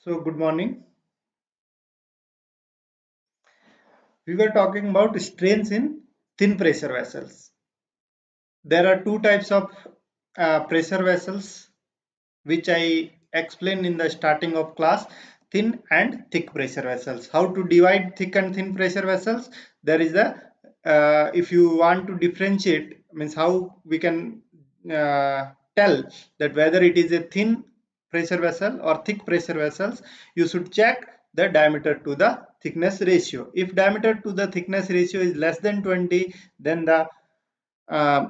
So, good morning. We were talking about strains in thin pressure vessels. There are two types of pressure vessels which I explained in the starting of class, thin and thick pressure vessels. How to divide thick and thin pressure vessels? There is a, if you want to differentiate, means how we can tell that whether it is a thin pressure vessel or thick pressure vessels, you should check the diameter to the thickness ratio. If diameter to the thickness ratio is less than 20, then the uh,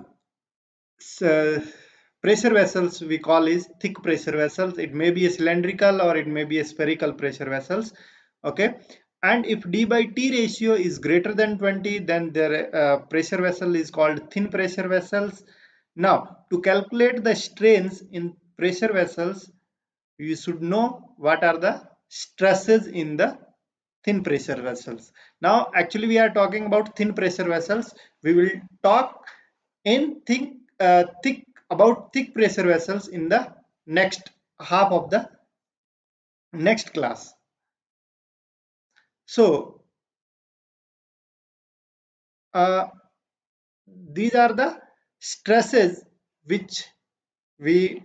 pressure vessels we call is thick pressure vessels. It may be a cylindrical or it may be a spherical pressure vessels. Okay, and if d by t ratio is greater than 20, then the pressure vessel is called thin pressure vessels. Now, to calculate the strains in pressure vessels, you should know what are the stresses in the thin pressure vessels. Now, actually, we are talking about thin pressure vessels. We will talk in thick about thick pressure vessels in the next half of the next class. So, uh, these are the stresses which we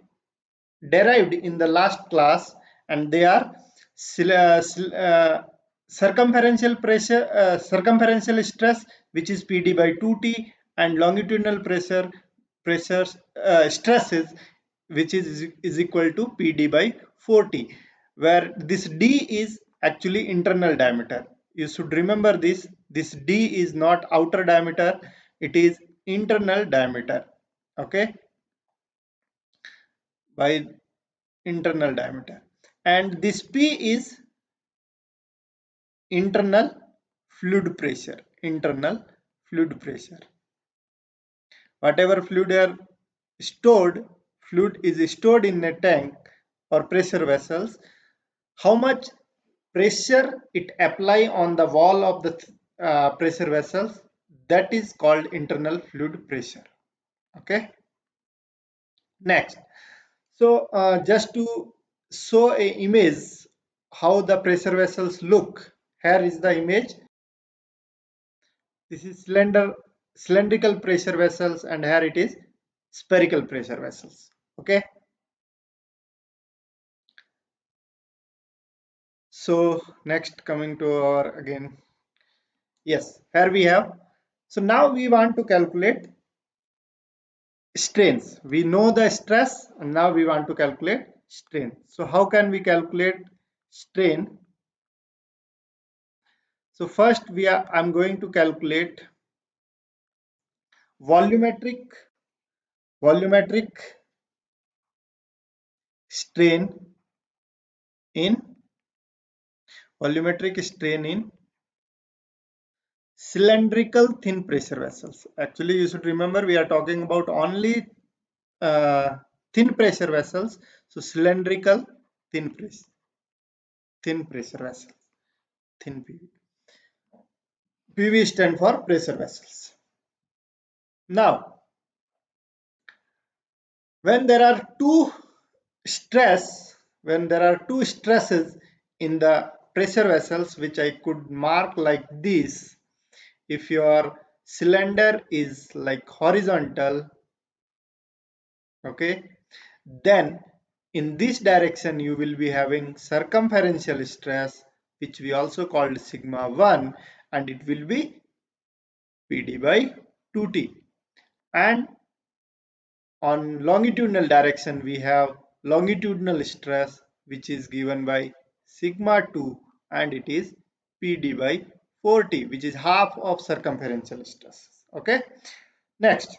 derived in the last class, and they are circumferential pressure, circumferential stress, which is PD by 2T, and longitudinal pressure stresses, which is equal to PD by 4T, where this D is actually internal diameter. You should remember this. This D is not outer diameter; it is internal diameter. Okay, by internal diameter, and this P is internal fluid pressure. Whatever fluid is stored in a tank or pressure vessels, how much pressure it apply on the wall of the pressure vessels, that is called internal fluid pressure. Okay, next. So just to show a image how the pressure vessels look, here is the image. This is cylindrical pressure vessels, and here it is spherical pressure vessels. Okay. So next, coming to our again, yes, here we have. So now we want to calculate strains. We know the stress, and now we want to calculate strain. So how can we calculate strain? So first I'm going to calculate volumetric volumetric strain in cylindrical thin pressure vessels. Actually, you should remember we are talking about only thin pressure vessels. So cylindrical thin pressure vessels, thin PV. PV stand for pressure vessels. Now, when there are when there are two stresses in the pressure vessels, which I could mark like this, if your cylinder is like horizontal, okay, then in this direction you will be having circumferential stress, which we also called sigma 1, and it will be PD by 2T. And on longitudinal direction we have longitudinal stress, which is given by sigma 2, and it is PD by 4T, which is half of circumferential stress. Okay, next,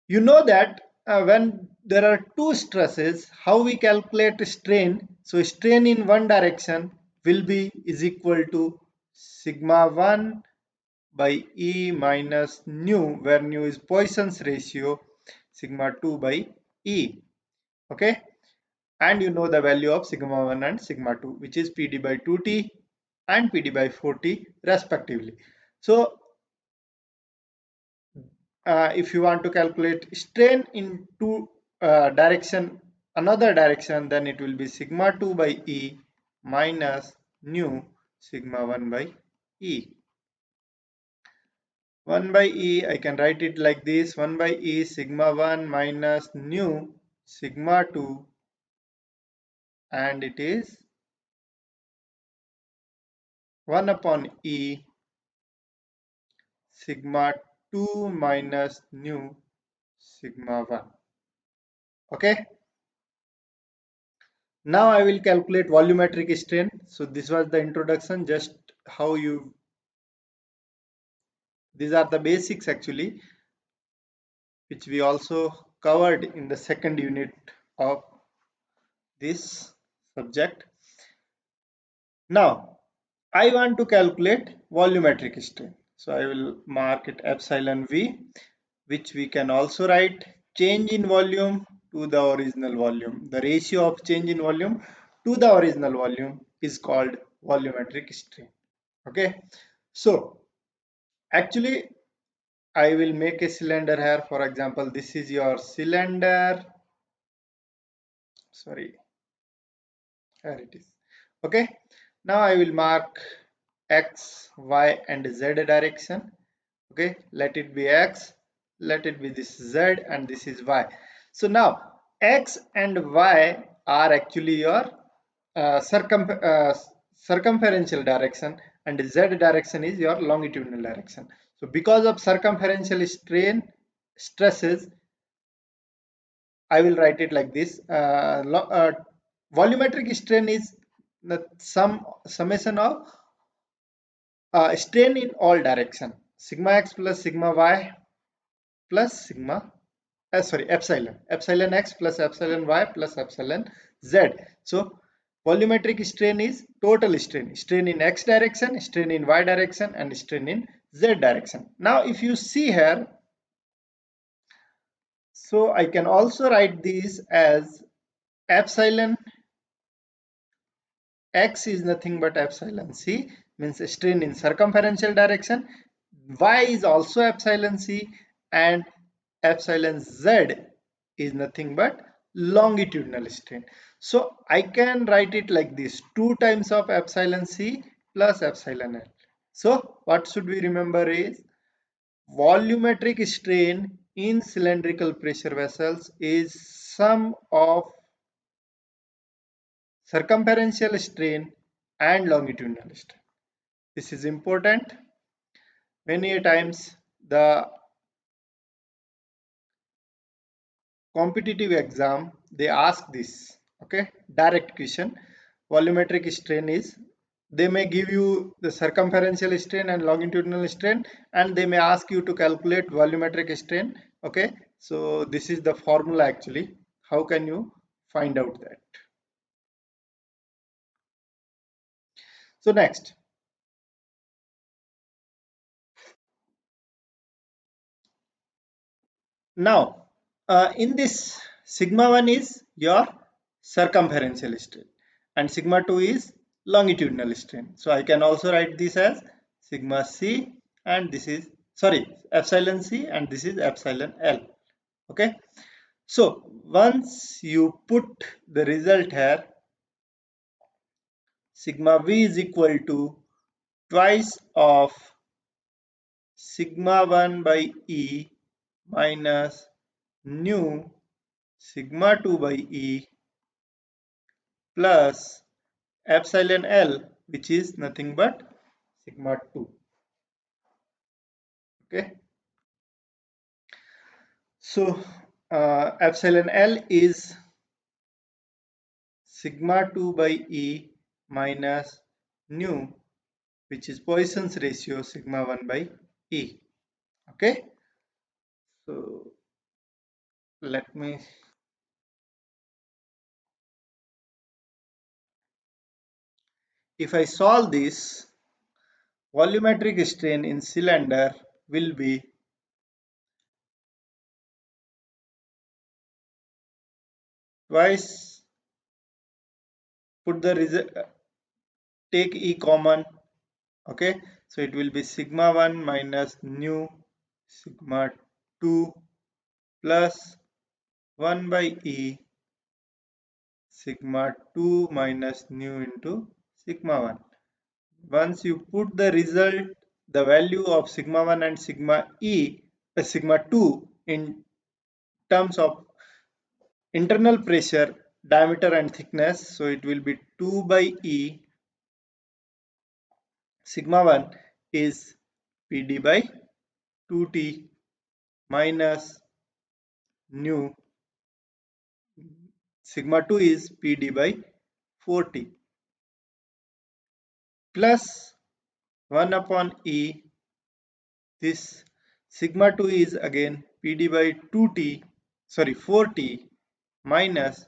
you know that when there are two stresses, how we calculate strain? So strain in one direction will be is equal to sigma 1 by E minus nu, where nu is Poisson's ratio, sigma 2 by E. Okay, and you know the value of sigma 1 and sigma 2, which is PD by 2T and PD by 4T respectively. So if you want to calculate strain in two direction another direction, then it will be sigma 2 by E minus nu sigma 1 by E. 1 by E, I can write it like this: 1 by E sigma 1 minus nu sigma 2, and it is 1 upon E sigma 2 minus nu sigma 1. Okay. Now I will calculate volumetric strain. So this was the introduction, just how you, these are the basics actually, which we also covered in the second unit of this subject. Now I want to calculate volumetric strain. So I will mark it epsilon V, which we can also write change in volume to the original volume. The ratio of change in volume to the original volume is called volumetric strain. Okay. So actually I will make a cylinder here. For example, this is your cylinder. Sorry, here it is. Okay. Now I will mark X, Y, and Z direction. Okay. Let it be X. Let it be this Z, and this is Y. So now X and Y are actually your circumferential direction, and Z direction is your longitudinal direction. So because of circumferential strain stresses, I will write it like this: volumetric strain is the summation of strain in all direction, sigma x plus sigma y plus sigma epsilon x plus epsilon y plus epsilon z. So volumetric strain is total strain in x direction, strain in y direction, and strain in z direction. Now if you see here, so I can also write this as epsilon x is nothing but epsilon c, means strain in circumferential direction. Y is also epsilon c, and epsilon z is nothing but longitudinal strain. So I can write it like this: 2 times of epsilon c plus epsilon l. So what should we remember is volumetric strain in cylindrical pressure vessels is sum of circumferential strain and longitudinal strain. This is important. Many times the competitive exam, they ask this, okay, direct question. Volumetric strain is, they may give you the circumferential strain and longitudinal strain, and they may ask you to calculate volumetric strain. Okay, so this is the formula actually. How can you find out that? So next, now in this, sigma 1 is your circumferential strain and sigma 2 is longitudinal strain. So I can also write this as sigma c, and this is, sorry, epsilon c, and this is epsilon l. Okay, so once you put the result here, sigma v is equal to twice of sigma 1 by e minus nu sigma 2 by e plus epsilon l, which is nothing but sigma 2. Okay, so epsilon l is sigma 2 by e minus nu, which is Poisson's ratio sigma 1 by e. Okay, so let me, if I solve this, volumetric strain in cylinder will be twice, put the result, take e common. Okay, so it will be sigma 1 minus nu sigma 2 plus 1 by e sigma 2 minus nu into sigma 1. Once you put the result, the value of sigma 1 and sigma 2 in terms of internal pressure, diameter and thickness, so it will be 2 by E. Sigma 1 is PD by 2T minus nu. Sigma 2 is PD by 4T plus 1 upon E. This sigma 2 is again PD by 4T minus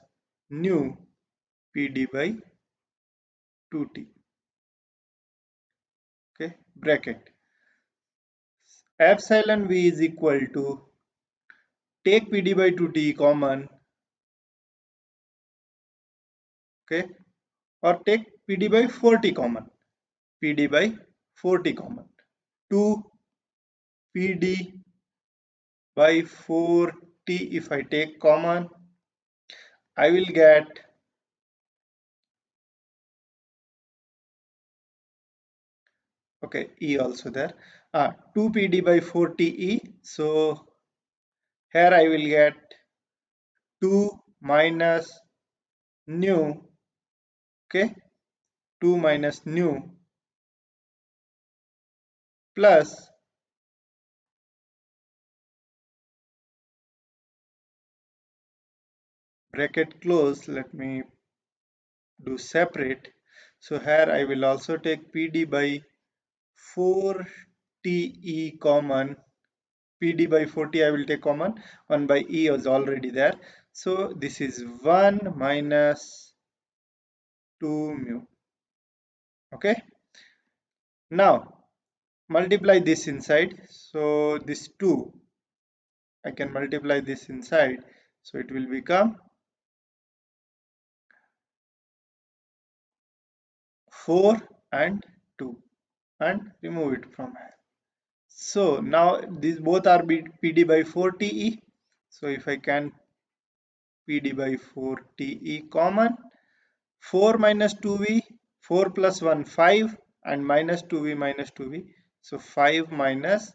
nu PD by 2T. Okay, bracket. Epsilon V is equal to, take PD by 2T common, okay, or take PD by 4T common. PD by 4T common. 2 PD by 4T if I take common, I will get okay E also there. 2 PD by 4T E. So here I will get 2 minus nu, okay, 2 minus nu plus bracket close. Let me do separate. So here I will also take PD by 4TE common. PD by 40 I will take common. 1 by E is already there. So this is 1 minus 2 mu. Okay. Now multiply this inside. So this 2, I can multiply this inside. So it will become 4 and 2 and remove it from here. So now these both are PD by 4TE. So if I can PD by 4TE common, 4 minus 2V, 4 plus 1, 5 and minus 2V minus 2V. So 5 minus 2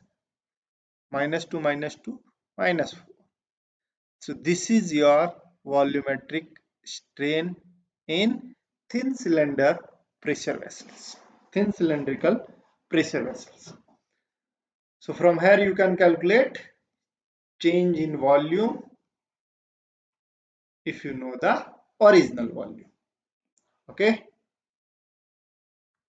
minus 2 minus 4. So this is your volumetric strain in thin cylinder pressure vessels, thin cylindrical pressure vessels. So from here you can calculate change in volume if you know the original volume. Okay.